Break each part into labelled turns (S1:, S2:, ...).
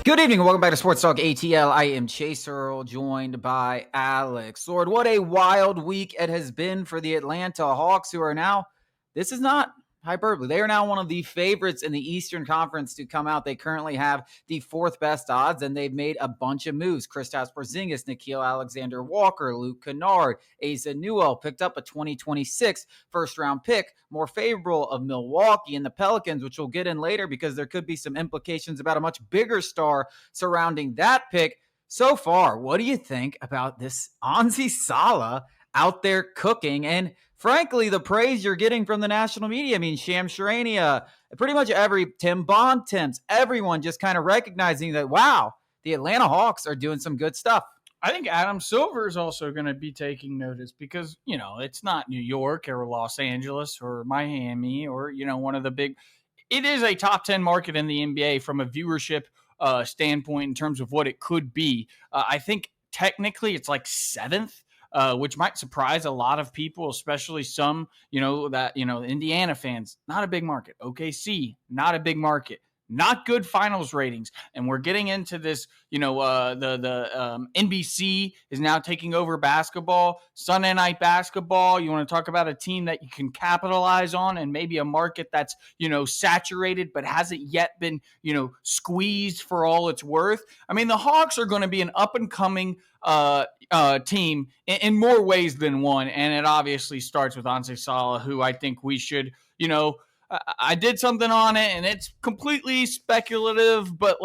S1: Good evening and welcome back to Sports Talk ATL. I am Chase Earl, joined by Alex. Lord, what a wild week it has been for the Atlanta Hawks, who are now, this is not hyperbole, they are now one of the favorites in the Eastern Conference to come out. They currently have the fourth best odds, and they've made a bunch of moves. Kristaps Porzingis, Nickeil Alexander-Walker, Luke Kennard, Asa Newell picked up a 2026 first-round pick, more favorable of Milwaukee and the Pelicans, which we'll get in later because there could be some implications about a much bigger star surrounding that pick. So far, what do you think about this Anzi Salah out there cooking? And frankly, the praise you're getting from the national media. I mean, Shams Charania, pretty much Tim Bontemps, everyone just kind of recognizing that, wow, the Atlanta Hawks are doing some good stuff.
S2: I think Adam Silver is also going to be taking notice because, it's not New York or Los Angeles or Miami or, one of the big – it is a top 10 market in the NBA from a viewership standpoint in terms of what it could be. I think technically it's like seventh, which might surprise a lot of people, especially some, Indiana fans. Not a big market. OKC, not a big market. Not good finals ratings. And we're getting into this, the NBC is now taking over basketball, Sunday night basketball. You want to talk about a team that you can capitalize on and maybe a market that's, saturated but hasn't yet been, squeezed for all it's worth. I mean, the Hawks are going to be an up-and-coming team in more ways than one. And it obviously starts with Anzi Salah, who I think we should, I did something on it, and it's completely speculative, but,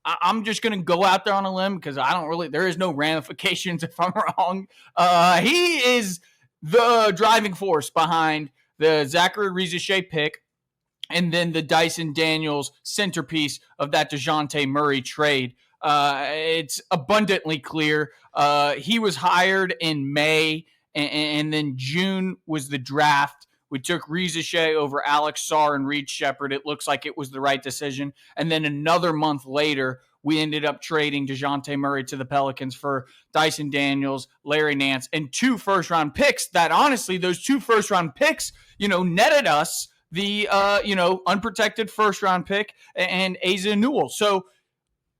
S2: I'm just going to go out there on a limb because there is no ramifications if I'm wrong. He is the driving force behind the Zachary Rizier pick and then the Dyson Daniels centerpiece of that DeJounte Murray trade. It's abundantly clear. He was hired in May, and then June was the draft. We took Rizier over Alex Sarr and Reed Shepherd. It looks like it was the right decision. And then another month later, we ended up trading DeJounte Murray to the Pelicans for Dyson Daniels, Larry Nance, and 2 first-round picks that, honestly, those 2 first-round picks, netted us the, unprotected first-round pick and Asa Newell. So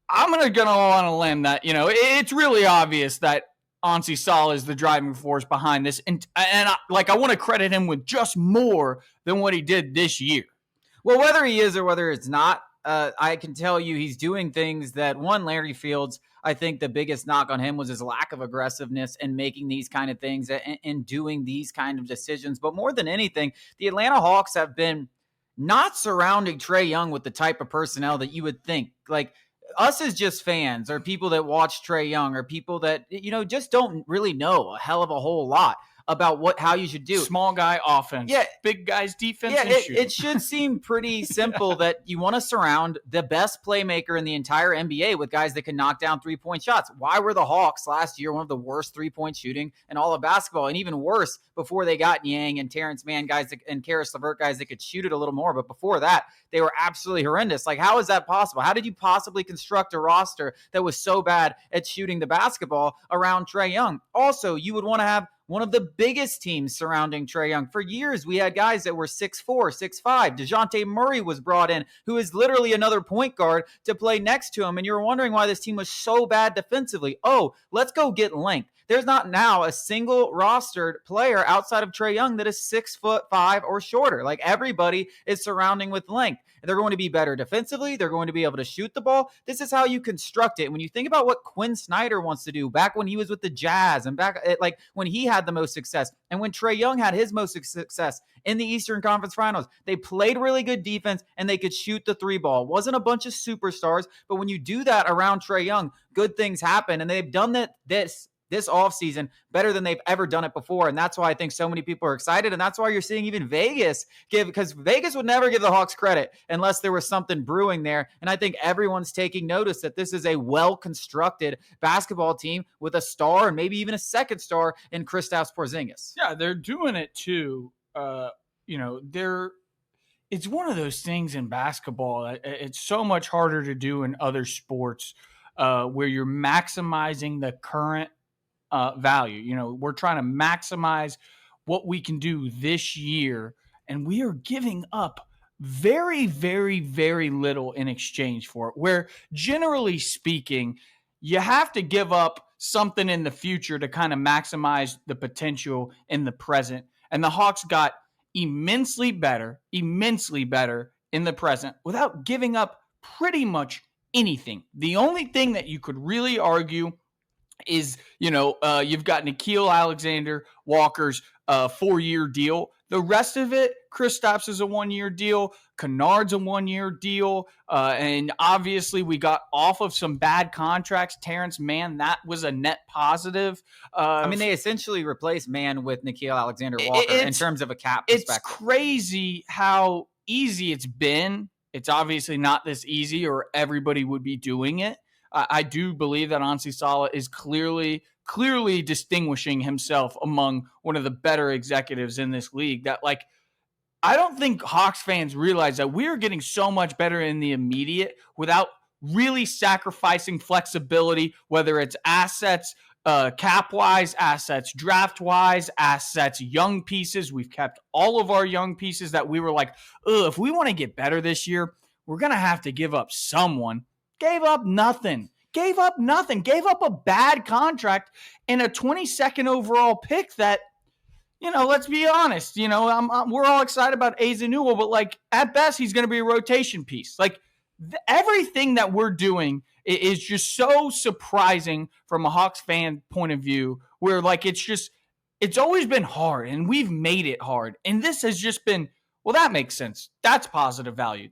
S2: I'm going to go on a limb that, it's really obvious that Anzi Salah is the driving force behind this. And I want to credit him with just more than what he did this year.
S1: Well, whether he is or whether it's not, I can tell you he's doing things that, one, Larry Fields, I think the biggest knock on him was his lack of aggressiveness and making these kind of things and doing these kind of decisions. But more than anything, the Atlanta Hawks have been not surrounding Trey Young with the type of personnel that you would think. Like, us as just fans or people that watch Trey Young or people that, just don't really know a hell of a whole lot about how you should do.
S2: Small guy offense.
S1: Yeah.
S2: Big guys defense.
S1: Yeah, it should seem pretty simple that you want to surround the best playmaker in the entire NBA with guys that can knock down 3-point shots. Why were the Hawks last year one of the worst 3-point shooting in all of basketball? And even worse, before they got Yang and Terrence Mann guys and Karis LeVert guys that could shoot it a little more. But before that, they were absolutely horrendous. Like, how is that possible? How did you possibly construct a roster that was so bad at shooting the basketball around Trey Young? Also, you would want to have one of the biggest teams surrounding Trey Young. For years, we had guys that were 6'4", 6'5". DeJounte Murray was brought in, who is literally another point guard to play next to him. And you were wondering why this team was so bad defensively. Oh, let's go get length. There's not now a single rostered player outside of Trey Young that is 6'5" or shorter. Like, everybody is surrounding with length. They're going to be better defensively. They're going to be able to shoot the ball. This is how you construct it. When you think about what Quinn Snyder wants to do back when he was with the Jazz and back when he had the most success and when Trey Young had his most success in the Eastern Conference Finals, they played really good defense and they could shoot the 3 ball. It wasn't a bunch of superstars, but when you do that around Trey Young, good things happen. And they've done that this offseason better than they've ever done it before. And that's why I think so many people are excited. And that's why you're seeing even Vegas because Vegas would never give the Hawks credit unless there was something brewing there. And I think everyone's taking notice that this is a well-constructed basketball team with a star and maybe even a second star in Kristaps Porzingis.
S2: Yeah, they're doing it too. It's one of those things in basketball. It's so much harder to do in other sports where you're maximizing the current value. We're trying to maximize what we can do this year, and we are giving up very, very, very little in exchange for it, where generally speaking, you have to give up something in the future to kind of maximize the potential in the present. And the Hawks got immensely better in the present without giving up pretty much anything. The only thing that you could really argue is, you've got Nickeil Alexander Walker's 4-year deal. The rest of it, Kristaps is a 1-year deal. Kennard's a 1-year deal. And obviously we got off of some bad contracts. Terrence Mann, that was a net positive.
S1: They essentially replaced Mann with Nickeil Alexander Walker in terms of a cap perspective.
S2: It's crazy how easy it's been. It's obviously not this easy or everybody would be doing it. I do believe that Ansi Sala is clearly distinguishing himself among one of the better executives in this league. That, I don't think Hawks fans realize that we're getting so much better in the immediate without really sacrificing flexibility, whether it's assets, cap-wise, assets, draft-wise, assets, young pieces. We've kept all of our young pieces that we were like, if we want to get better this year, we're going to have to give up someone. Gave up nothing. Gave up a bad contract and a 22nd overall pick that, let's be honest, we're all excited about Azanua, but at best, he's going to be a rotation piece. Everything that we're doing is just so surprising from a Hawks fan point of view, where it's always been hard and we've made it hard. And this has just been, well, that makes sense. That's positive value.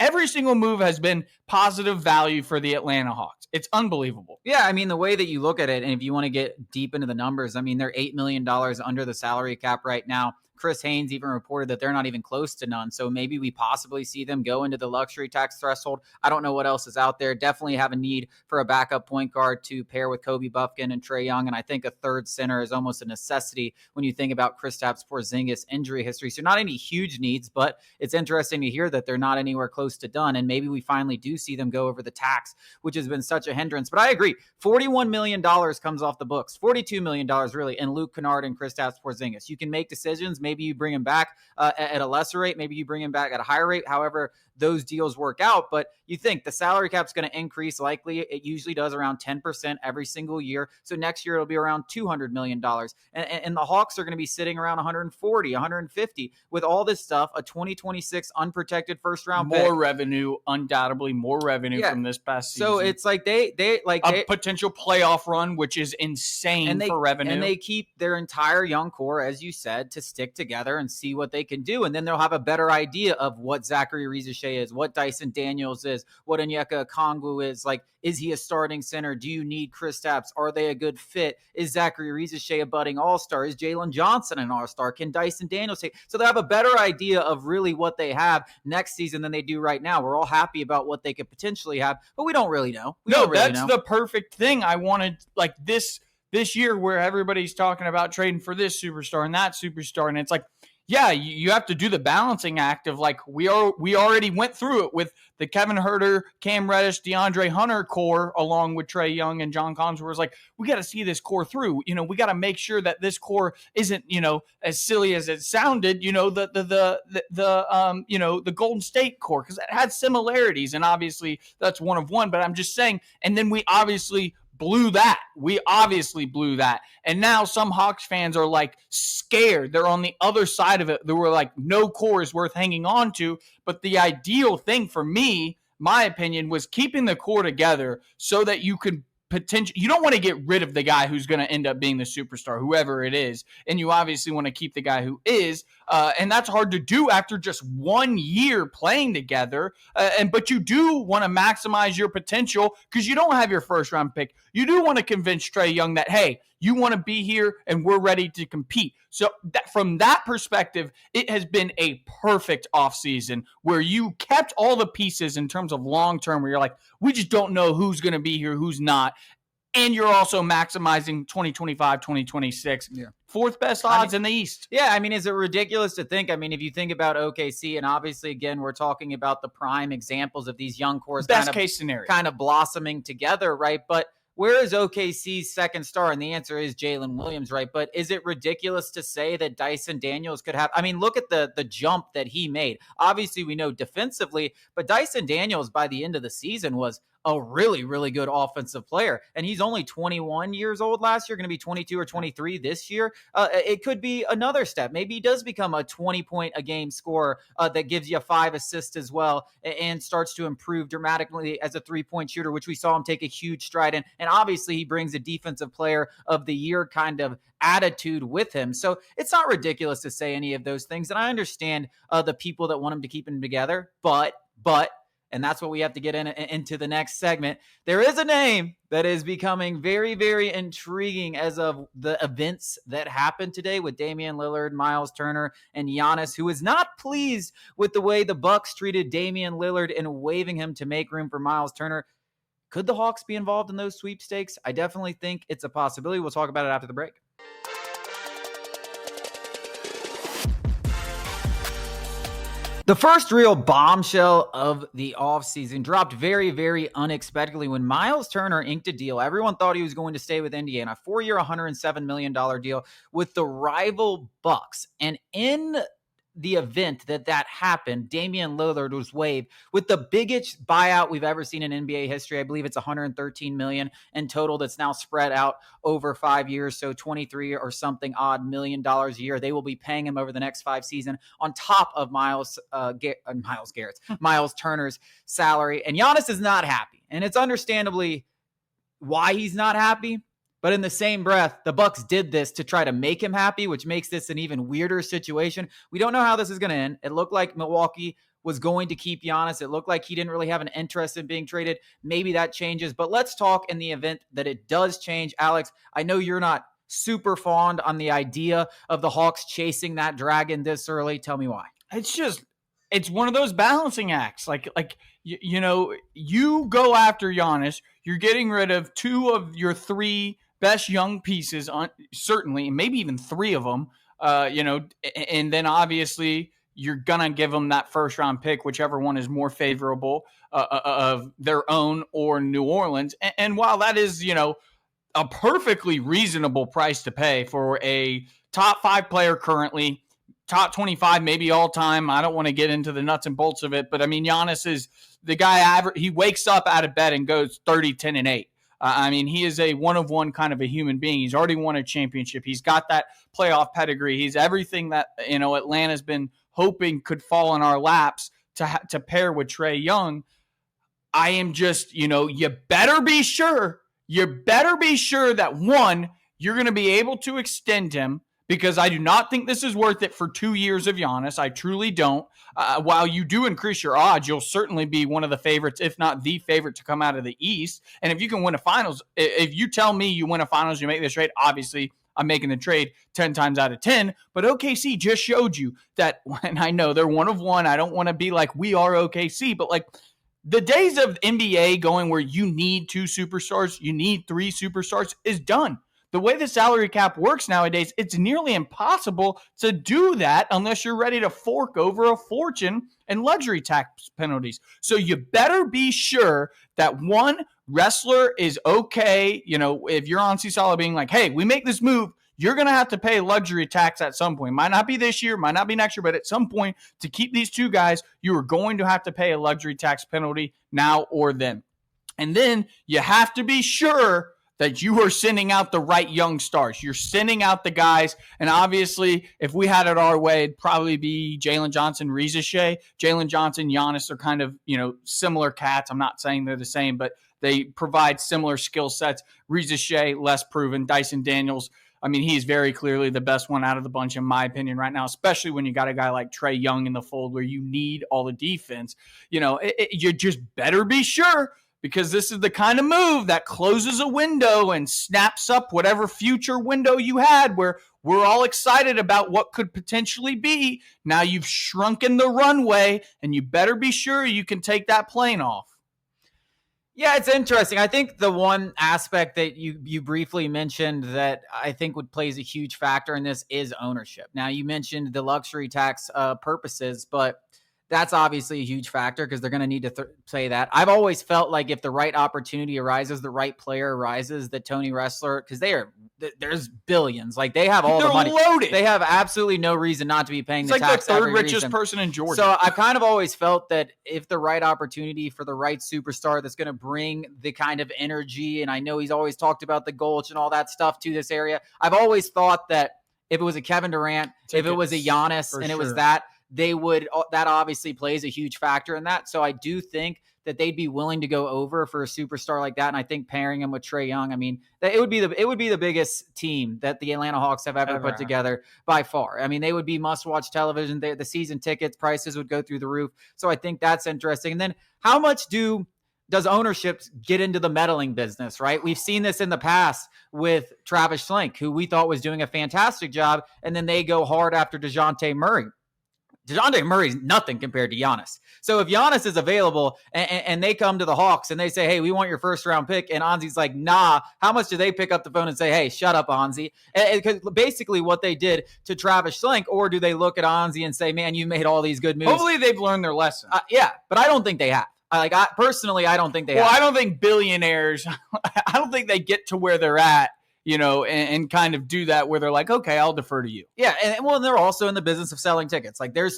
S2: Every single move has been positive value for the Atlanta Hawks. It's unbelievable.
S1: Yeah, the way that you look at it, and if you want to get deep into the numbers, they're $8 million under the salary cap right now. Chris Haynes even reported that they're not even close to none. So maybe we possibly see them go into the luxury tax threshold. I don't know what else is out there. Definitely have a need for a backup point guard to pair with Kobe Buffkin and Trey Young. And I think a third center is almost a necessity when you think about Kristaps Porzingis injury history. So not any huge needs, but it's interesting to hear that they're not anywhere close to done. And maybe we finally do see them go over the tax, which has been such a hindrance. But I agree. $41 million comes off the books. $42 million really in Luke Kennard and Kristaps Porzingis. You can make decisions. Maybe you bring him back at a lesser rate. Maybe you bring him back at a higher rate. However those deals work out. But you think the salary cap is going to increase likely. It usually does around 10% every single year. So next year it'll be around $200 million. And the Hawks are going to be sitting around 140, 150 with all this stuff, a 2026 unprotected first round pick.
S2: More revenue, undoubtedly more revenue from this past season.
S1: So it's a
S2: potential playoff run, which is insane for revenue.
S1: And they keep their entire young core, as you said, to stick together and see what they can do. And then they'll have a better idea of what Zachary Rizachet is, what Dyson Daniels is, what Onyeka Okongwu is. Is he a starting center? Do you need Kristaps? Are they a good fit? Is Zachary Rizachet a budding all-star? Is Jaylen Johnson an all-star? Can Dyson Daniels take? So they have a better idea of really what they have next season than they do right now. We're all happy about what they could potentially have, but we don't really know.
S2: That's the perfect thing. I wanted this year where everybody's talking about trading for this superstar and that superstar, and it's you have to do the balancing act of we already went through it with the Kevin Huerter, Cam Reddish, DeAndre Hunter core, along with Trey Young and John Collins, where it's we got to see this core through. We got to make sure that this core isn't as silly as it sounded. The Golden State core, because it had similarities, and obviously that's one of one. But I'm just saying, and then we obviously blew that. And now some Hawks fans are scared. They're on the other side of it. They were no core is worth hanging on to. But the ideal thing for me, my opinion, was keeping the core together so that you could you don't want to get rid of the guy who's going to end up being the superstar, whoever it is. And you obviously want to keep the guy who is. And that's hard to do after just 1 year playing together. But you do want to maximize your potential because you don't have your first round pick. You do want to convince Trey Young that, hey, you want to be here and we're ready to compete. So from that perspective, it has been a perfect offseason where you kept all the pieces in terms of long-term where you're we just don't know who's going to be here, who's not. And you're also maximizing 2025, 2026. Yeah. Fourth best odds in the East.
S1: Yeah, is it ridiculous to think? If you think about OKC, and obviously, again, we're talking about the prime examples of these young cores
S2: best case scenario
S1: kind of blossoming together, right? But where is OKC's second star? And the answer is Jalen Williams, right? But is it ridiculous to say that Dyson Daniels could have? I mean, look at the jump that he made. Obviously, we know defensively, but Dyson Daniels by the end of the season was a really, really good offensive player. And he's only 21 years old last year, going to be 22 or 23 this year. It could be another step. Maybe he does become a 20-point a game scorer that gives you 5 assists as well and starts to improve dramatically as a 3-point shooter, which we saw him take a huge stride in. And obviously, he brings a defensive player of the year kind of attitude with him. So it's not ridiculous to say any of those things. And I understand the people that want him to keep him together, but, and that's what we have to get into the next segment. There is a name that is becoming very, very intriguing as of the events that happened today with Damian Lillard, Miles Turner, and Giannis, who is not pleased with the way the Bucks treated Damian Lillard and waiving him to make room for Miles Turner. Could the Hawks be involved in those sweepstakes? I definitely think it's a possibility. We'll talk about it after the break. The first real bombshell of the offseason dropped very, very unexpectedly when Miles Turner inked a deal. Everyone thought he was going to stay with Indiana, a 4-year, $107 million deal with the rival Bucks. And in the event that happened, Damian Lillard was waived with the biggest buyout we've ever seen in NBA history. I believe it's $113 million in total that's now spread out over 5 years. So 23 or something odd $million a year. They will be paying him over the next 5 seasons on top of Miles Turner's salary. And Giannis is not happy. And it's understandably why he's not happy. But in the same breath, the Bucks did this to try to make him happy, which makes this an even weirder situation. We don't know how this is going to end. It looked like Milwaukee was going to keep Giannis. It looked like he didn't really have an interest in being traded. Maybe that changes. But let's talk in the event that it does change. Alex, I know you're not super fond on the idea of the Hawks chasing that dragon this early. Tell me why.
S2: It's one of those balancing acts. You go after Giannis. You're getting rid of 2 of your 3 best young pieces, certainly, maybe even 3 of them, and then obviously you're going to give them that first round pick, whichever one is more favorable of their own or New Orleans. And while that is, a perfectly reasonable price to pay for a top 5 player currently, top 25, maybe all time. I don't want to get into the nuts and bolts of it, but I mean, Giannis is the guy, he wakes up out of bed and goes 30, 10, and 8. He is a one-of-one kind of a human being. He's already won a championship. He's got that playoff pedigree. He's everything that, Atlanta's been hoping could fall in our laps to pair with Trae Young. I am just, you better be sure that, one, you're going to be able to extend him, because I do not think this is worth it for 2 years of Giannis. I truly don't. While you do increase your odds, you'll certainly be one of the favorites, if not the favorite, to come out of the East. And if you can win a finals, if you tell me you win a finals, you make this trade, obviously I'm making the trade 10 times out of 10. But OKC just showed you that, and I know they're one of one. I don't want to be like we are OKC, but like the days of NBA going where you need 2 superstars, you need 3 superstars is done. The way the salary cap works nowadays, it's nearly impossible to do that unless you're ready to fork over a fortune and luxury tax penalties. So you better be sure that, one, wrestler is okay. If you're on Seesaw being like, hey, we make this move, you're going to have to pay luxury tax at some point. Might not be this year, might not be next year, but at some point to keep these 2 guys, you are going to have to pay a luxury tax penalty now or then. And then you have to be sure that you are sending out the right young stars. You're sending out the guys, and obviously, if we had it our way, it'd probably be Jaylen Johnson, Riza Shea. Jaylen Johnson, Giannis are kind of, similar cats. I'm not saying they're the same, but they provide similar skill sets. Riza Shea, less proven. Dyson Daniels, he's very clearly the best one out of the bunch, in my opinion, right now, especially when you got a guy like Trey Young in the fold where you need all the defense. You just better be sure, because this is the kind of move that closes a window and snaps up whatever future window you had where we're all excited about what could potentially be. Now you've shrunken the runway, and you better be sure you can take that plane off.
S1: Yeah, it's interesting. I think the one aspect that you briefly mentioned that I think plays a huge factor in this is ownership. Now, you mentioned the luxury tax purposes, but That's obviously a huge factor because they're going to need to say that. I've always felt like if the right opportunity arises, the right player arises, that Tony Ressler, because there's billions. Like they have all the money.
S2: Loaded.
S1: They have absolutely no reason not to be paying
S2: It's
S1: the
S2: like
S1: tax.
S2: the third richest person in Georgia.
S1: So I've kind of always felt that if the right opportunity for the right superstar that's going to bring the kind of energy, and I know he's always talked about the Gulch and all that stuff to this area. I've always thought that if it was a Kevin Durant, if it was a Giannis, and it was that, that obviously plays a huge factor in that. So I do think that they'd be willing to go over for a superstar like that. And I think pairing him with Trae Young, I mean, it would be the biggest team that the Atlanta Hawks have ever put together by far. I mean, they would be must-watch television. The season tickets prices would go through the roof. So I think that's interesting. And then how much does ownership get into the meddling business, right? We've seen this in the past with Travis Schlenk, who we thought was doing a fantastic job, and then they go hard after DeJounte Murray. DeJounte Murray's nothing compared to Giannis. So if Giannis is available and they come to the Hawks and they say, hey, we want your first round pick, and Onzi's like, nah, how much do they pick up the phone and say, hey, shut up, Onzi? Because basically what they did to Travis Schlenk, or do they look at Onzi and say, man, you made all these good moves?
S2: Hopefully they've learned their lesson.
S1: Yeah, but I don't think they have. Personally, I don't think they have.
S2: Well, I don't think billionaires, I don't think they get to where they're at, and kind of do that where they're like, okay, I'll defer to you.
S1: Yeah, and they're also in the business of selling tickets. Like there's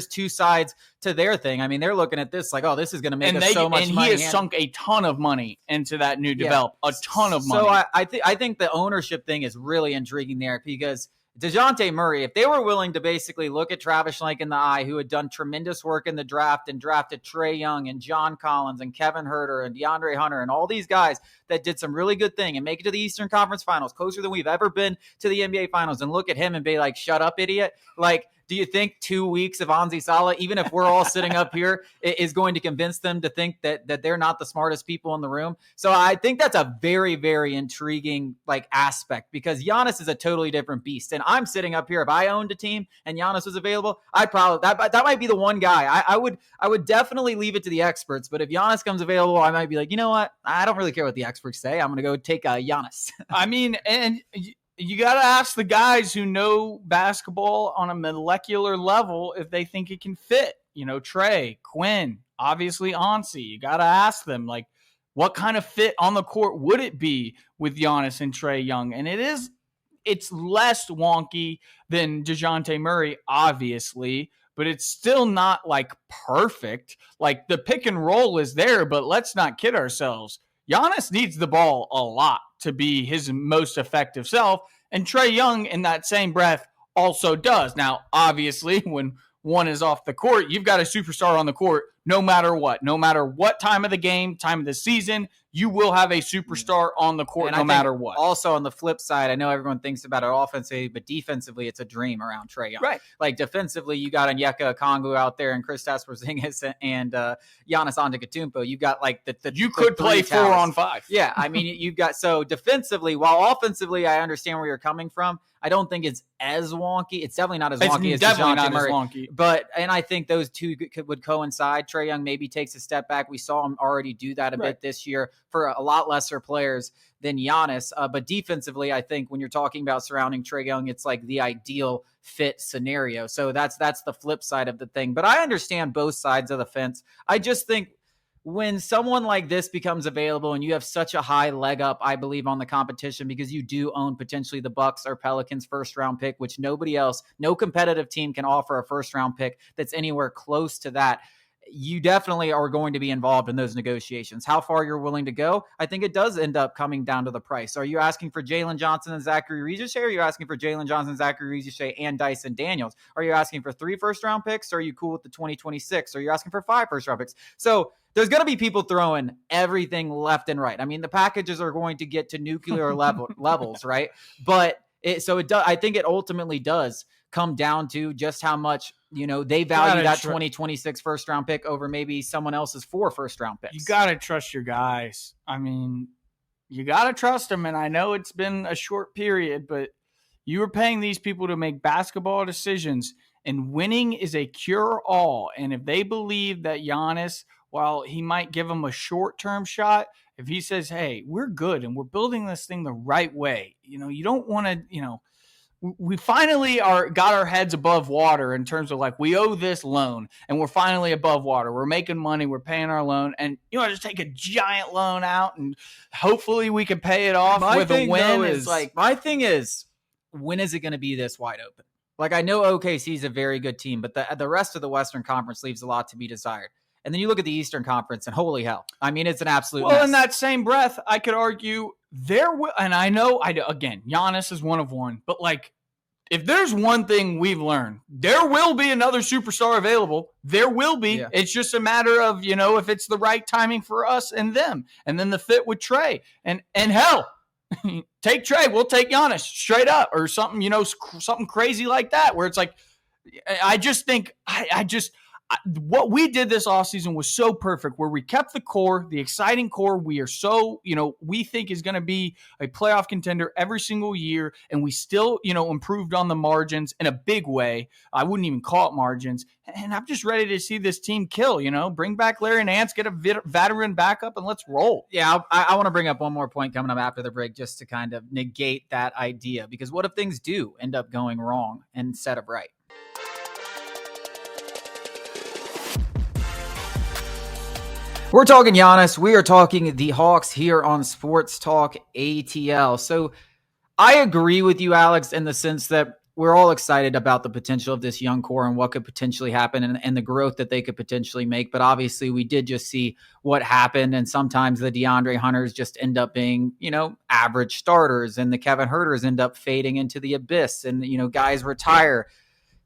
S1: two sides to their thing. I mean, they're looking at this like, oh, this is going to make us so much money.
S2: And he has sunk a ton of money into that new develop, a ton of money.
S1: So I think the ownership thing is really intriguing there because DeJounte Murray, if they were willing to basically look at Travis Schlenk in the eye, who had done tremendous work in the draft and drafted Trey Young and John Collins and Kevin Huerter and DeAndre Hunter and all these guys that did some really good thing and make it to the Eastern Conference Finals, closer than we've ever been to the NBA Finals, and look at him and be like, shut up, idiot. Like, do you think 2 weeks of Anzi Salah, even if we're all sitting up here, is going to convince them to think that they're not the smartest people in the room? So I think that's a very, very intriguing aspect because Giannis is a totally different beast. And I'm sitting up here. If I owned a team and Giannis was available, I'd probably that might be the one guy. I would definitely leave it to the experts. But if Giannis comes available, I might be like, you know what? I don't really care what the experts say. I'm going to go take Giannis.
S2: I mean, and you got to ask the guys who know basketball on a molecular level if they think it can fit. Trey, Quinn, obviously Ansi. You got to ask them, like, what kind of fit on the court would it be with Giannis and Trey Young? And it's less wonky than DeJounte Murray, obviously, but it's still not perfect. Like the pick and roll is there, but let's not kid ourselves. Giannis needs the ball a lot to be his most effective self, and Trey Young in that same breath also does. Now, obviously, when one is off the court, you've got a superstar on the court no matter what time of the game, time of the season, you will have a superstar on the court no matter what.
S1: Also, on the flip side, I know everyone thinks about it offensively, but defensively, it's a dream around Trey Young.
S2: Right.
S1: Like defensively, you got Onyeka Okongwu out there and Kristaps Porzingis and Giannis Antetokounmpo. You got
S2: you could play 4-on-5.
S1: Yeah, I mean, you've got so defensively, while offensively, I understand where you're coming from. I don't think it's as wonky. It's definitely not as wonky as DeJounte Murray.
S2: Wonky.
S1: And I think those two would coincide. Trey Young maybe takes a step back. We saw him already do that a bit this year for a lot lesser players than Giannis. But defensively, I think when you're talking about surrounding Trey Young, it's like the ideal fit scenario. So that's the flip side of the thing. But I understand both sides of the fence. I just think when someone like this becomes available and you have such a high leg up, I believe, on the competition because you do own potentially the Bucks or Pelicans first round pick, which nobody else, no competitive team can offer a first round pick that's anywhere close to that. You definitely are going to be involved in those negotiations. How far you're willing to go, I think it does end up coming down to the price. Are you asking for Jaylen Johnson and Zachary Regis? Or are you asking for Jaylen Johnson, Zachary Regis, and Dyson Daniels? Are you asking for 3 first-round picks? Or are you cool with the 2026? Are you asking for 5 first-round picks? So there's going to be people throwing everything left and right. I mean, the packages are going to get to nuclear levels, right? But I think it ultimately does come down to just how much they value that 2026 first round pick over maybe someone else's 4 first round picks.
S2: You got to trust your guys. I mean, you got to trust them. And I know it's been a short period, but you are paying these people to make basketball decisions, and winning is a cure all. And if they believe that Giannis, while he might give them a short-term shot, if he says, hey, we're good and we're building this thing the right way, you don't want to, we finally got our heads above water in terms of like, we owe this loan and we're finally above water. We're making money. We're paying our loan, and just take a giant loan out and hopefully we can pay it off with a win.
S1: My thing is, when is it going to be this wide open? Like, I know OKC is a very good team, but the rest of the Western Conference leaves a lot to be desired. And then you look at the Eastern Conference, and holy hell, I mean, it's an absolute mess.
S2: In that same breath, I could argue there will, and I know, again, Giannis is one of one, but like, if there's one thing we've learned, there will be another superstar available. There will be. Yeah. It's just a matter of, if it's the right timing for us and them, and then the fit with Trae, and hell, take Trae, we'll take Giannis straight up, or something, something crazy like that, where it's like, I just think, what we did this offseason was so perfect, where we kept the core, the exciting core. We are so, we think is going to be a playoff contender every single year. And we still, improved on the margins in a big way. I wouldn't even call it margins. And I'm just ready to see this team kill, bring back Larry Nance, get a veteran backup, and let's roll.
S1: Yeah, I want to bring up one more point coming up after the break, just to kind of negate that idea. Because what if things do end up going wrong instead of right? We're talking Giannis. We are talking the Hawks here on Sports Talk ATL. So I agree with you, Alex, in the sense that we're all excited about the potential of this young core and what could potentially happen and the growth that they could potentially make. But obviously we did just see what happened. And sometimes the DeAndre Hunters just end up being, average starters, and the Kevin Huerters end up fading into the abyss, and, guys retire.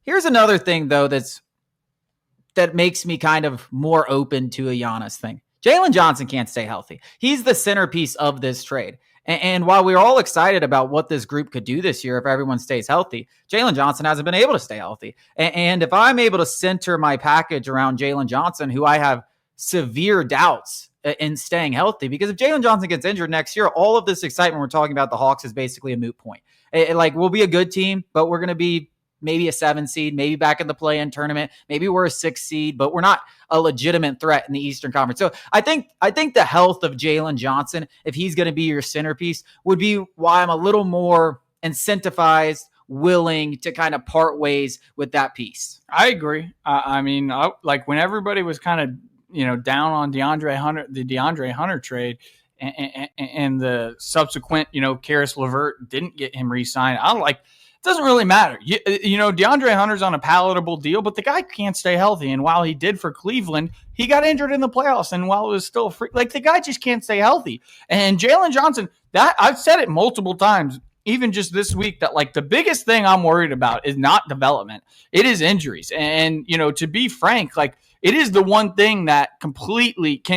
S1: Here's another thing, though, that makes me kind of more open to a Giannis thing. Jaylen Johnson can't stay healthy. He's the centerpiece of this trade. And while we're all excited about what this group could do this year if everyone stays healthy, Jaylen Johnson hasn't been able to stay healthy. And if I'm able to center my package around Jaylen Johnson, who I have severe doubts in staying healthy, because if Jaylen Johnson gets injured next year, all of this excitement we're talking about the Hawks is basically a moot point. We'll be a good team, but we're going to be maybe a 7 seed, maybe back in the play-in tournament. Maybe we're a 6 seed, but we're not a legitimate threat in the Eastern Conference. So I think the health of Jaylen Johnson, if he's going to be your centerpiece, would be why I'm a little more incentivized, willing to kind of part ways with that piece.
S2: I agree. When everybody was kind of, down on the DeAndre Hunter trade, and the subsequent, Karis LeVert didn't get him re-signed. I'm like, doesn't really matter. DeAndre Hunter's on a palatable deal, but the guy can't stay healthy. And while he did for Cleveland, he got injured in the playoffs. And while it was still free, the guy just can't stay healthy. And Jaylen Johnson, that I've said it multiple times, even just this week, that the biggest thing I'm worried about is not development. It is injuries. And, to be frank, it is the one thing that can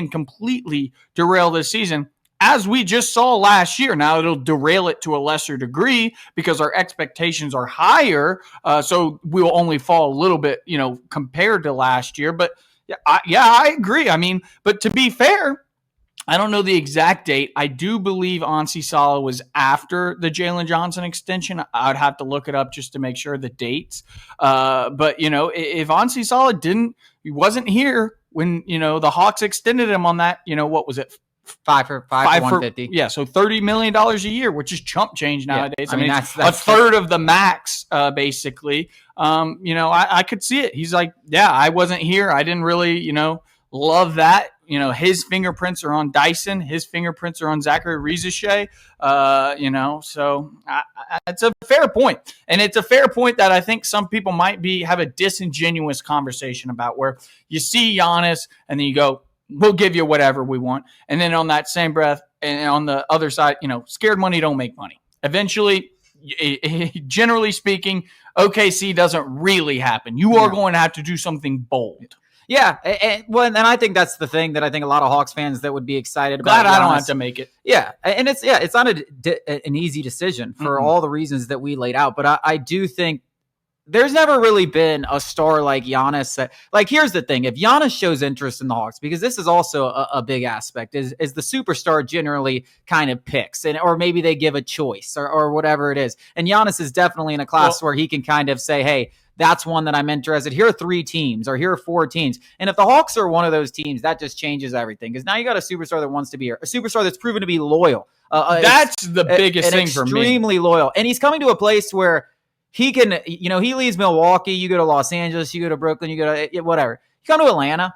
S2: completely derail this season, as we just saw last year. Now it'll derail it to a lesser degree because our expectations are higher. So we'll only fall a little bit, compared to last year. But I agree. But to be fair, I don't know the exact date. I do believe Anssi Sala was after the Jaylen Johnson extension. I'd have to look it up just to make sure the dates. But if Anssi Sala he wasn't here when, the Hawks extended him on that, what was it?
S1: Five for 150.
S2: Yeah, so $30 million a year, which is chump change nowadays.
S1: Yeah,
S2: that's a third of the max, basically. I could see it. He's like, yeah, I wasn't here. I didn't really, love that. His fingerprints are on Dyson. His fingerprints are on Zachary Rizachet. So it's a fair point. And it's a fair point that I think some people might have a disingenuous conversation about, where you see Giannis and then you go, we'll give you whatever we want. And then on that same breath, and on the other side, scared money don't make money. Eventually, generally speaking, OKC doesn't really happen. You are going to have to do something bold.
S1: Yeah, and I think that's the thing that I think a lot of Hawks fans that would be excited about.
S2: Glad I don't have to make it.
S1: Yeah, and it's not an easy decision for all the reasons that we laid out. But I do think there's never really been a star like Giannis. Here's the thing. If Giannis shows interest in the Hawks, because this is also a big aspect, is the superstar generally kind of picks, or maybe they give a choice or whatever it is. And Giannis is definitely in a class where he can kind of say, hey, that's one that I'm interested. Here are 3 teams, or here are 4 teams. And if the Hawks are one of those teams, that just changes everything. Because now you got a superstar that wants to be here, a superstar that's proven to be loyal.
S2: That's the biggest thing for me.
S1: Extremely loyal. And he's coming to a place where he can, he leaves Milwaukee, you go to Los Angeles, you go to Brooklyn, you go to whatever. You come to Atlanta,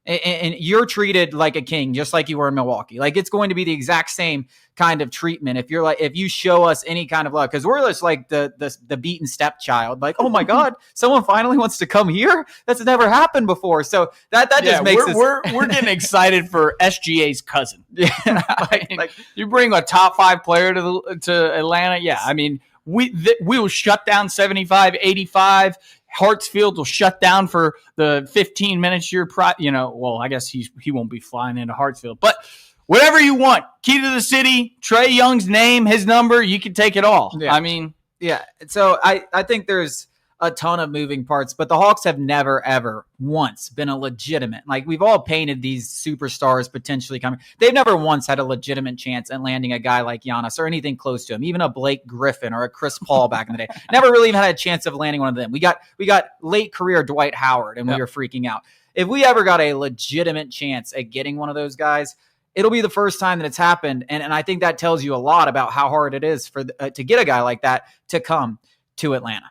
S1: and you're treated like a king, just like you were in Milwaukee. Like, it's going to be the exact same kind of treatment if you show us any kind of love, because we're just like the beaten stepchild. Like, oh my God, someone finally wants to come here. That's never happened before. So that just makes
S2: we're getting excited for SGA's cousin.
S1: Yeah,
S2: like you bring a top 5 player to Atlanta. Yeah, I mean, we will shut down 75, 85. Hartsfield will shut down for the 15 minutes well, I guess he won't be flying into Hartsfield, but whatever you want. Key to the city, Trae Young's name, his number, you can take it all.
S1: Yeah.
S2: I mean,
S1: yeah. So I think there's a ton of moving parts, but the Hawks have never, ever once been a legitimate, like, we've all painted these superstars potentially coming. They've never once had a legitimate chance at landing a guy like Giannis or anything close to him, even a Blake Griffin or a Chris Paul back in the day. Never really even had a chance of landing one of them. We got late career Dwight Howard, and we were freaking out. If we ever got a legitimate chance at getting one of those guys, it'll be the first time that it's happened. And I think that tells you a lot about how hard it is to get a guy like that to come to Atlanta.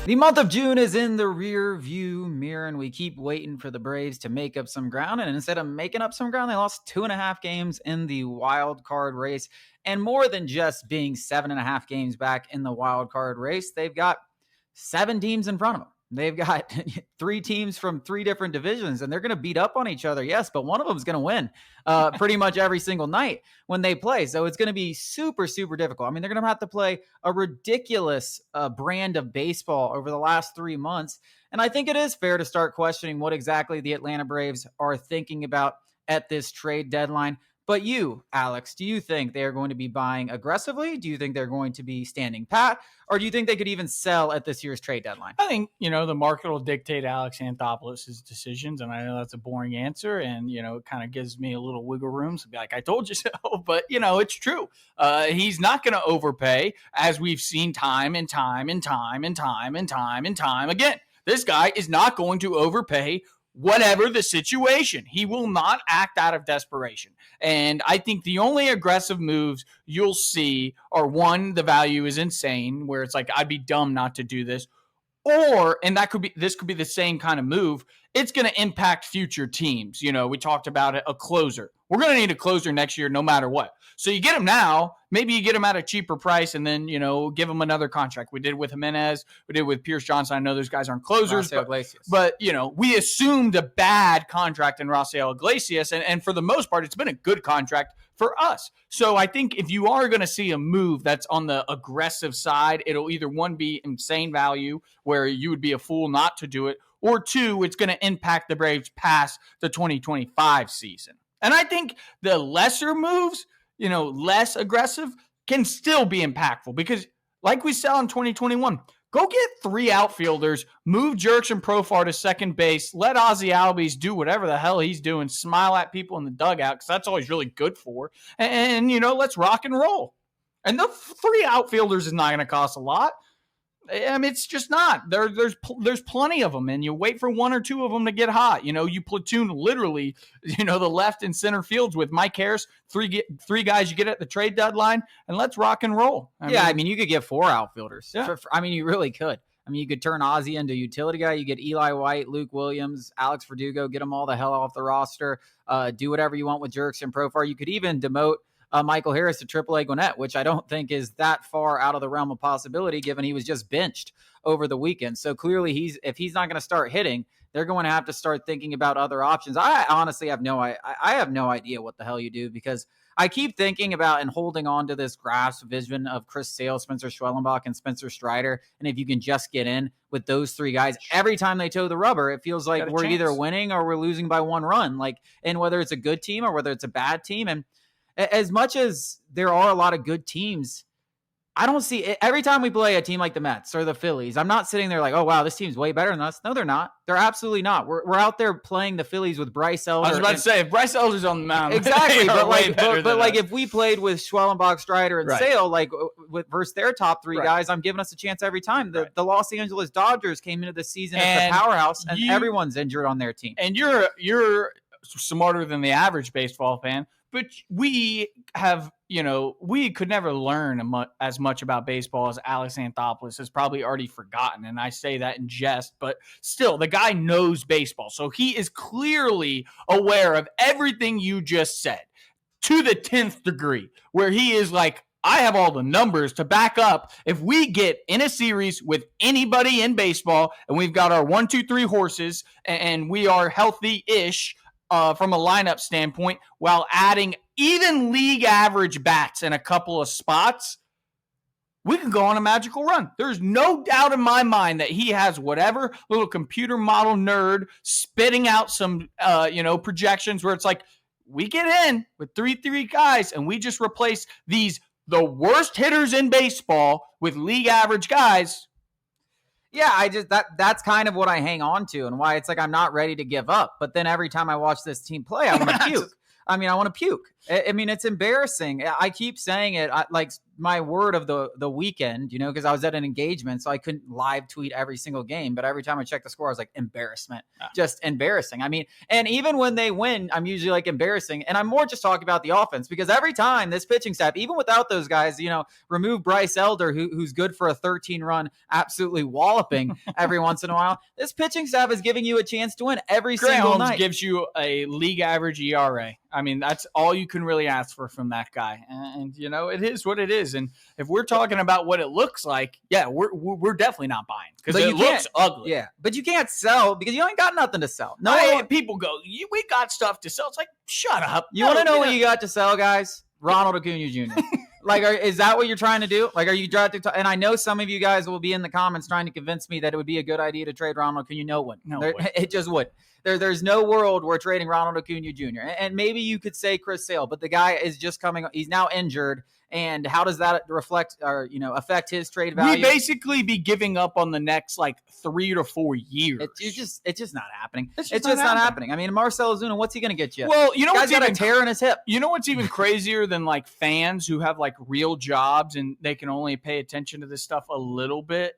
S1: The month of June is in the rear view mirror, and we keep waiting for the Braves to make up some ground. And instead of making up some ground, they lost 2.5 games in the wild card race. And more than just being 7.5 games back in the wild card race, they've got 7 teams in front of them. They've got 3 teams from 3 different divisions, and they're going to beat up on each other, yes, but one of them is going to win pretty much every single night when they play. So it's going to be super, super difficult. I mean, they're going to have to play a ridiculous brand of baseball over the last 3 months. And I think it is fair to start questioning what exactly the Atlanta Braves are thinking about at this trade deadline. But you, Alex, do you think they are going to be buying aggressively? Do you think they're going to be standing pat? Or do you think they could even sell at this year's trade deadline?
S2: I think, the market will dictate Alex Anthopoulos' decisions. And I know that's a boring answer. And, it kind of gives me a little wiggle room to be like, I told you so. But, it's true. He's not going to overpay, as we've seen time and time and time and time and time and time again. This guy is not going to overpay whatever the situation. He will not act out of desperation. And I think the only aggressive moves you'll see are, one, the value is insane, where it's like, I'd be dumb not to do this. Or, and this could be the same kind of move, it's going to impact future teams. We talked about it, a closer. We're going to need a closer next year no matter what. So you get him now, maybe you get him at a cheaper price and then, give him another contract. We did with Jimenez. We did with Pierce Johnson. I know those guys aren't closers, but we assumed a bad contract in Rafael Iglesias. And for the most part, it's been a good contract for us. So I think if you are going to see a move that's on the aggressive side, it'll either, one, be insane value where you would be a fool not to do it, or 2, it's going to impact the Braves past the 2025 season. And I think the lesser moves, less aggressive, can still be impactful because, like we saw in 2021, go get 3 outfielders, move Jerks and Profar to second base, let Ozzy Albies do whatever the hell he's doing, smile at people in the dugout because that's all he's really good for, and let's rock and roll. And the 3 outfielders is not going to cost a lot. I mean, it's just not. There's plenty of them, and you wait for 1 or 2 of them to get hot. You platoon literally, the left and center fields with Mike Harris, 3 guys you get at the trade deadline, and let's rock and roll.
S1: I mean, you could get 4 outfielders.
S2: Yeah.
S1: You really could. I mean, you could turn Ozzy into a utility guy. You get Eli White, Luke Williams, Alex Verdugo, get them all the hell off the roster. Do whatever you want with Jerks and Profar. You could even demote Michael Harris to AAA Gwinnett, which I don't think is that far out of the realm of possibility, given he was just benched over the weekend. So clearly, if he's not going to start hitting, they're going to have to start thinking about other options. I honestly have no idea what the hell you do, because I keep thinking about and holding on to this grasp vision of Chris Sale, Spencer Schwellenbach, and Spencer Strider. And if you can just get in with those 3 guys, every time they toe the rubber, it feels like we're either winning or we're losing by 1 run. And whether it's a good team or whether it's a bad team. And as much as there are a lot of good teams, I don't see it. Every time we play a team like the Mets or the Phillies, I'm not sitting there like, oh, wow, this team's way better than us. No, they're not. They're absolutely not. We're out there playing the Phillies with Bryce Elder.
S2: I was about to say, if Bryce Elder's on the mound.
S1: Exactly. but if we played with Schwellenbach, Strider, and Sale, versus their top 3 guys, I'm giving us a chance every time. The Los Angeles Dodgers came into the season as the powerhouse, and everyone's injured on their team.
S2: And you're smarter than the average baseball fan, But we have, we could never learn as much about baseball as Alex Anthopoulos has probably already forgotten. And I say that in jest, but still, the guy knows baseball. So he is clearly aware of everything you just said to the 10th degree, where he is like, I have all the numbers to back up if we get in a series with anybody in baseball and we've got our 1, 2, 3 horses and we are healthy-ish from a lineup standpoint while adding even league average bats in a couple of spots, we can go on a magical run. There's no doubt in my mind that he has whatever little computer model nerd spitting out some, projections where it's like, we get in with 3 guys and we just replace the worst hitters in baseball with league average guys.
S1: Yeah, that's kind of what I hang on to and why it's like I'm not ready to give up. But then every time I watch this team play, I want to puke. I want to puke. I mean, it's embarrassing. I keep saying it like my word of the weekend, because I was at an engagement, so I couldn't live tweet every single game. But every time I check the score, I was like, embarrassment, just embarrassing. I mean, and even when they win, I'm usually like embarrassing. And I'm more just talking about the offense because every time this pitching staff, even without those guys, remove Bryce Elder, who's good for a 13 run, absolutely walloping every once in a while. This pitching staff is giving you a chance to win every single night.
S2: Gives you a league average ERA. I mean, that's all you can really ask for from that guy. And it is what it is. And if we're talking about what it looks like, yeah, we're definitely not buying because it looks ugly.
S1: Yeah, but you can't sell because you ain't got nothing to sell. No,
S2: people go, we got stuff to sell. It's like, shut up.
S1: You want to know what you got to sell, guys? Ronald Acuna Jr. Like, is that what you're trying to do? Like, are you trying to? And I know some of you guys will be in the comments trying to convince me that it would be a good idea to trade Ronald Acuna. No, it just would. There's no world we're trading Ronald Acuna Jr. And maybe you could say Chris Sale, but the guy is just coming. He's now injured. And how does that reflect or, affect his trade value?
S2: We basically be giving up on the next 3 to 4 years.
S1: It's just not happening. It's just not happening. I mean, Marcell Ozuna, what's he going to get you?
S2: Well,
S1: what's got a tear in his hip.
S2: You know what's even crazier than fans who have real jobs and they can only pay attention to this stuff a little bit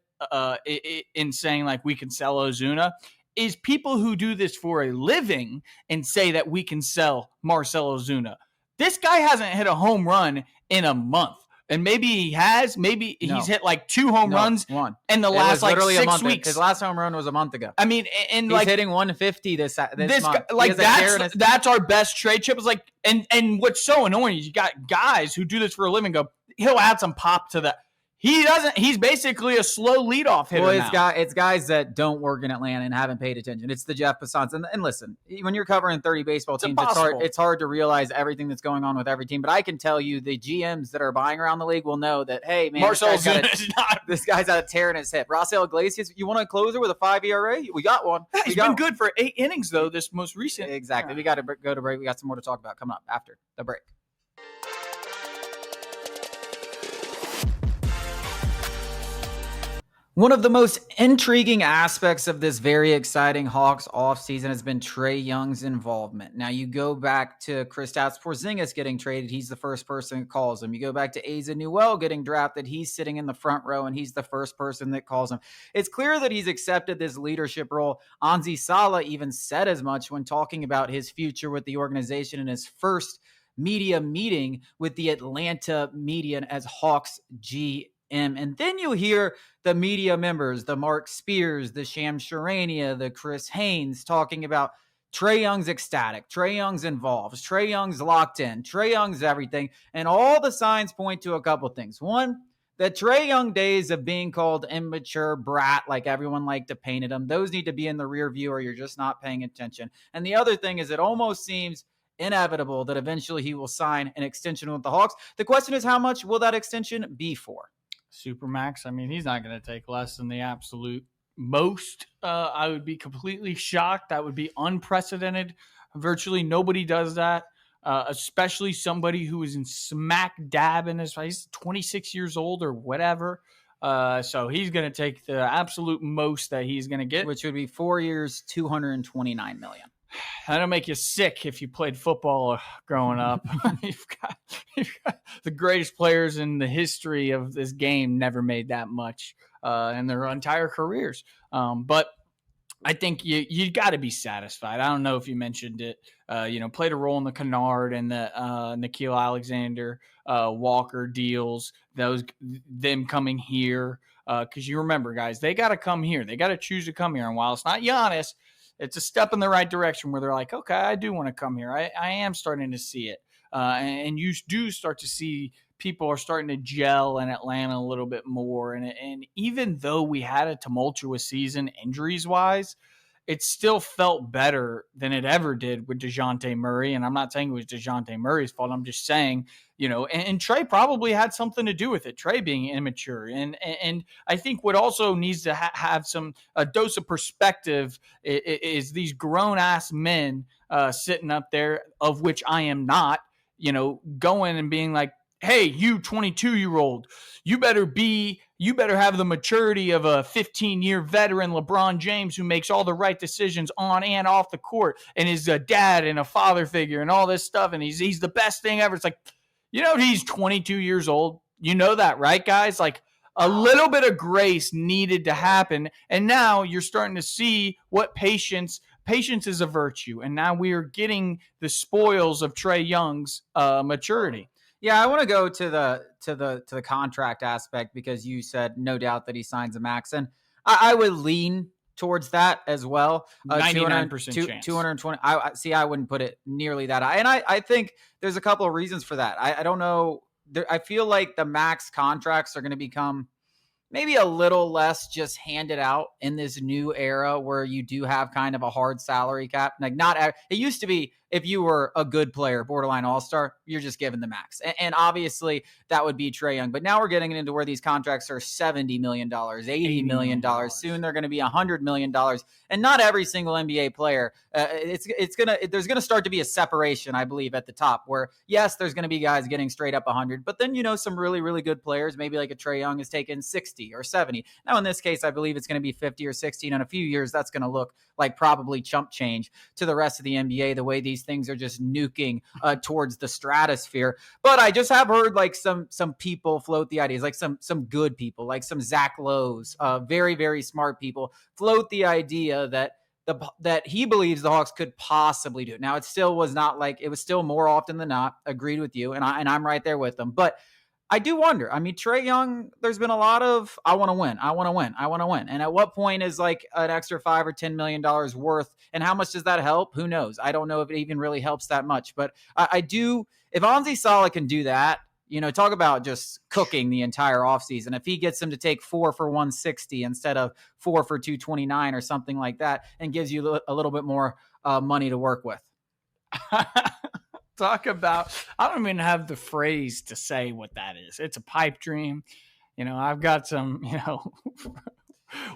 S2: in saying we can sell Ozuna is people who do this for a living and say that we can sell Marcell Ozuna. This guy hasn't hit a home run in a month. And maybe he has. Maybe he's hit 2 home runs in the last 6 weeks.
S1: His last home run was a month ago.
S2: I mean, and
S1: he's hitting 150 this month.
S2: That's our best trade chip. Is and what's so annoying is you got guys who do this for a living. He'll add some pop to that. He doesn't. He's basically a slow leadoff hitter.
S1: Well, it's guys that don't work in Atlanta and haven't paid attention. It's the Jeff Passants. And listen, when you're covering 30 baseball teams, it's hard to realize everything that's going on with every team. But I can tell you, the GMs that are buying around the league will know that, hey, man, this guy's got a tear in his hip. Raisel Iglesias, you want a closer with a 5 ERA? We got one.
S2: He's been good for 8 innings, though, this most recent.
S1: Exactly. We got to go to break. We got some more to talk about coming up after the break. One of the most intriguing aspects of this very exciting Hawks offseason has been Trae Young's involvement. Now, you go back to Kristaps Porzingis getting traded. He's the first person that calls him. You go back to Asa Newell getting drafted. He's sitting in the front row, and he's the first person that calls him. It's clear that he's accepted this leadership role. Anzi Salah even said as much when talking about his future with the organization in his first media meeting with the Atlanta media as Hawks GM. And then you hear the media members, the Mark Spears, the Shams Charania, the Chris Haynes talking about Trae Young's ecstatic, Trae Young's involved, Trae Young's locked in, Trae Young's everything. And all the signs point to a couple things. One, the Trae Young days of being called immature brat, like everyone liked to paint him, those need to be in the rear view or you're just not paying attention. And the other thing is it almost seems inevitable that eventually he will sign an extension with the Hawks. The question is, how much will that extension be for?
S2: Supermax. I mean, he's not going to take less than the absolute most. I would be completely shocked. That would be unprecedented. Virtually nobody does that, especially somebody who is in smack dab in his face. He's 26 years old or whatever. So he's going to take the absolute most that he's going to get,
S1: which would be 4 years, $229 million.
S2: That'll make you sick if you played football growing up. You've got the greatest players in the history of this game never made that much in their entire careers. But I think you got to be satisfied. I don't know if you mentioned it. Played a role in the Kennard and the Nikhil Alexander Walker deals. Them coming here because you remember, guys, they got to come here. They got to choose to come here. And while it's not Giannis, it's a step in the right direction where they're like, okay, I do want to come here. I am starting to see it, and you do start to see people are starting to gel in Atlanta a little bit more. And even though we had a tumultuous season injuries wise, it still felt better than it ever did with DeJounte Murray. And I'm not saying it was DeJounte Murray's fault. I'm just saying, and Trae probably had something to do with it, Trae being immature. And I think what also needs to have a dose of perspective is these grown ass men sitting up there, of which I am not, going and being like, hey, you 22-year-old, you better have the maturity of a 15-year veteran LeBron James who makes all the right decisions on and off the court and is a dad and a father figure and all this stuff. And he's the best thing ever. It's like, he's 22 years old. You know that, right, guys? Like a little bit of grace needed to happen. And now you're starting to see what patience is a virtue. And now we are getting the spoils of Trey Young's maturity.
S1: Yeah, I want to go to the contract aspect because you said no doubt that he signs a max, and I would lean towards that as well.
S2: 99% chance.
S1: 220. I wouldn't put it nearly that high, and I think there's a couple of reasons for that. I don't know. I feel like the max contracts are going to become maybe a little less just handed out in this new era where you do have kind of a hard salary cap. Like it used to be if you were a good player, borderline all-star, you're just given the max. And obviously that would be Trey Young. But now we're getting into where these contracts are $70 million, $80 million. Soon they're going to be $100 million. And not every single NBA player, there's going to start to be a separation, I believe, at the top where, yes, there's going to be guys getting straight up 100. But then, some really, really good players, maybe like a Trey Young is taking 60 or 70. Now, in this case, I believe it's going to be 50 or 60. And in a few years, that's going to look like probably chump change to the rest of the NBA, the way these things are just nuking towards the stratosphere. But I just have heard like some people float the ideas, like some good people, like some Zach Lowe's, very, very smart people float the idea that he believes the Hawks could possibly do it. Now, it still was not like, it was still more often than not, agreed with you, and I'm right there with them. But I do wonder. I mean, Trey Young, there's been a lot of, I want to win. And at what point is like an extra $5 or $10 million worth? And how much does that help? Who knows? I don't know if it even really helps that much. But I do, if Anzi Salah can do that, talk about just cooking the entire offseason. If he gets them to take 4 for 160 instead of 4 for 229 or something like that, and gives you a little bit more money to work with.
S2: Talk about, I don't even have the phrase to say what that is. It's a pipe dream. I've got some,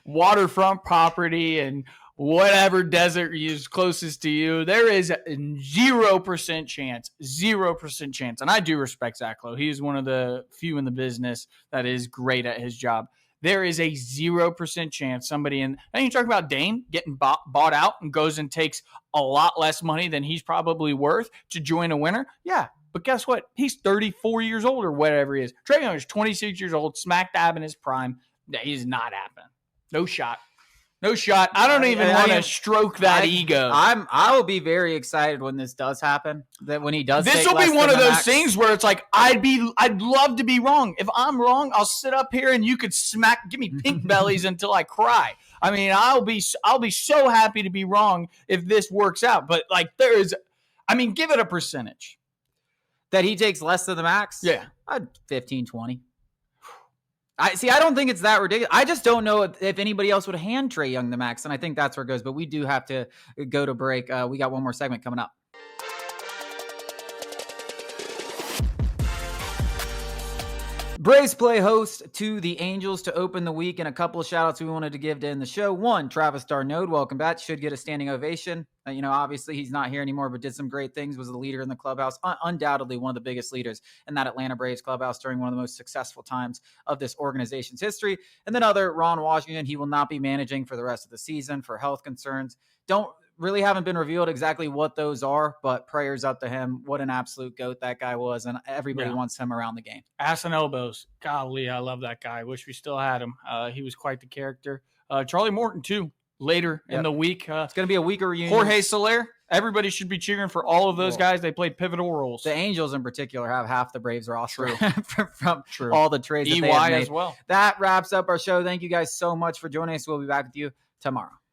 S2: waterfront property and whatever desert is closest to you. There is a 0% chance. And I do respect Zach Lowe. He is one of the few in the business that is great at his job. There is a 0% chance somebody and you talk about Dame getting bought out and goes and takes a lot less money than he's probably worth to join a winner. Yeah, but guess what? He's 34 years old or whatever he is. Trae Young is 26 years old, smack dab in his prime. He's not happening. No shot. I don't even want to stroke that ego.
S1: I will be very excited when this does happen. That when he does,
S2: this will be one of those things where it's like I'd love to be wrong. If I'm wrong, I'll sit up here and you could give me pink bellies until I cry. I mean, I'll be so happy to be wrong if this works out. But like, give it a percentage
S1: that he takes less than the max.
S2: Yeah,
S1: 15, 20. I don't think it's that ridiculous. I just don't know if anybody else would hand Trey Young the max, and I think that's where it goes. But we do have to go to break. We got one more segment coming up. Braves play host to the Angels to open the week, and a couple of shout-outs we wanted to give to end the show. One, Travis Darnode, welcome back. Should get a standing ovation. Obviously he's not here anymore, but did some great things, was a leader in the clubhouse, undoubtedly one of the biggest leaders in that Atlanta Braves clubhouse during one of the most successful times of this organization's history. And then Ron Washington, he will not be managing for the rest of the season for health concerns. Haven't been revealed exactly what those are, but prayers up to him. What an absolute GOAT that guy was, and everybody wants him around the game.
S2: Ass and elbows. Golly, I love that guy. Wish we still had him. He was quite the character. Charlie Morton, too. later in the week.
S1: It's going to be a weaker reunion.
S2: Jorge Soler, everybody should be cheering for all of those guys. They played pivotal roles.
S1: The Angels in particular have half the Braves roster from
S2: True.
S1: all the trades that they
S2: EY
S1: have made.
S2: as well.
S1: That wraps up our show. Thank you guys so much for joining us. We'll be back with you tomorrow.